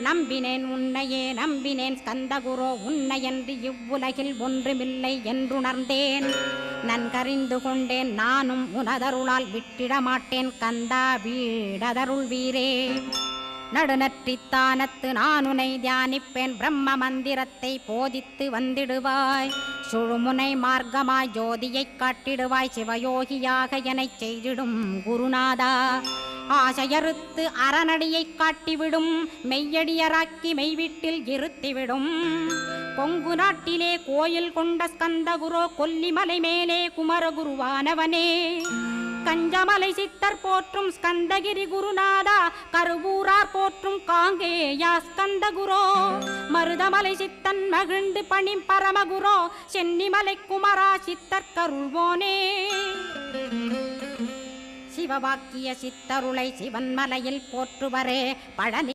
நம்பினேன் உன்னையே நம்பினேன் ஸ்கந்தகுரோ உன்னையன்று இவ்வுலகில் ஒன்றுமில்லை என்றுணர்ந்தேன். நன்கறிந்து கொண்டேன் நானும் உனதருளால் விட்டிட மாட்டேன் கந்தா வீடதருள் வீரே. நடுநற்றித்தானத்து நான் உனை தியானிப்பேன் பிரம்ம மந்திரத்தை போதித்து வந்திடுவாய். சுழுமுனை மார்க்கமாய் ஜோதியைக் காட்டிடுவாய் சிவயோகியாக எனச் செய்திடும் குருநாதா. ஆசையறுத்து அறநடியைக் காட்டிவிடும் மெய்யடியராக்கி மெய்வீட்டில் இருத்திவிடும். கொங்கு நாட்டிலே கோயில் கொண்ட ஸ்கந்தகுரோ கொல்லிமலை மேலே குமரகுருவானவனே. கஞ்சமலை சித்தர் போற்றும் ஸ்கந்தகிரி குருநாதா கருவூரார் போற்றும் காங்கேயா ஸ்கந்தகுரோ. மருதமலை சித்தன் மகிழ்ந்து பணி பரமகுரோ சென்னிமலை குமரா சித்தர் கருள்வோனே. சிவவாக்கிய சித்தருளை சிவன்மலையில் போற்றுவரே பழனி